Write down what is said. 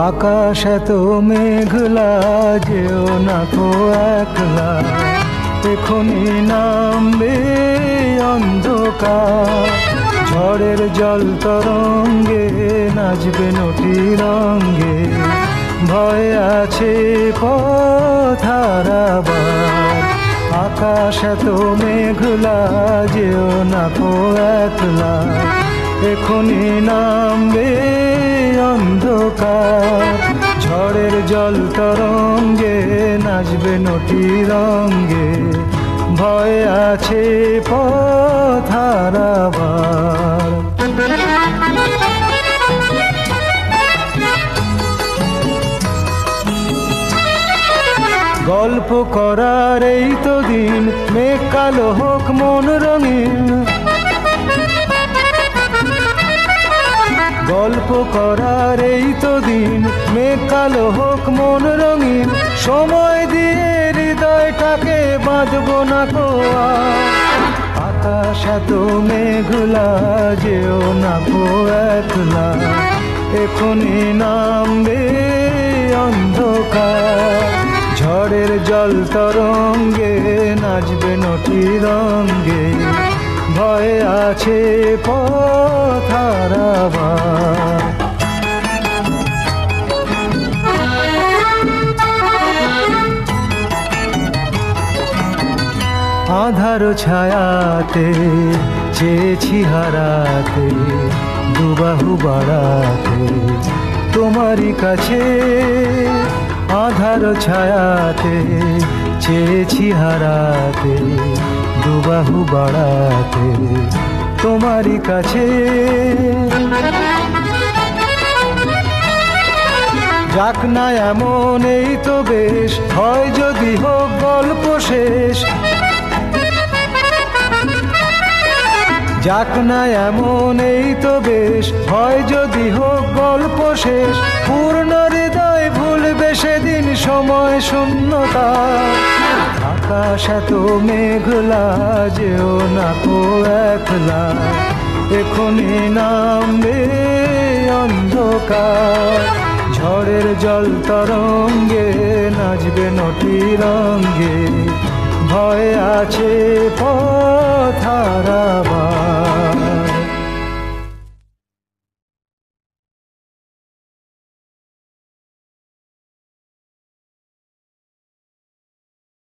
আকাশ এত মেঘলা, যেও না কো একলা, এখনি নামবে অন্ধকার। ঝড়ের জল তরঙ্গে নাচবে নটি রঙ্গে, ভয় আছে পথ হারাবার। আকাশ এত মেঘলা, যেও না কো একলা, এখনি নামবে অন্ধকার। ঝড়ের জল তরঙ্গে নাচবে নটি রঙ্গে, ভয় আছে পথ হারাবার। গল্প করার এই তো দিন, মেঘ কালো হোক মন রঙিন। গল্প করার এই তো দিন, মেঘ কালো হোক মন রঙিন। সময় দিয়ে হৃদয়টাকে বাঁধবো না কো আর। আকাশ এত মেঘলা, যেও না কো একলা, এখনি নামবে অন্ধকার। ঝড়ের জল তরঙ্গে নাচবে নটি রঙ্গে, ভয় আছে পথ হারাবার। আধার ছায়াতে চেয়েছি হারাতে, দুবাহু বাড়াতে তোমারই কাছে। আধার ছায়াতে চেয়েছি হারাতে, দুবাহু বাড়াতে তোমারই কাছে। যাক না এমন এই তো বেশ, হয় যদি হোক গল্প শেষ। যাক না এমন এই তো বেশ, হয় যদি হোক গল্প শেষ। পূর্ণ হৃদয় ভুলবে সেদিন সময় শূন্যতা। আকাশ এত মেঘলা, যেও না কো একলা, এখনি নামবে অন্ধকার। ঝড়ের জল তরঙ্গে নাচবে নটি রঙ্গে, ভয় আছে পথ হারাবার।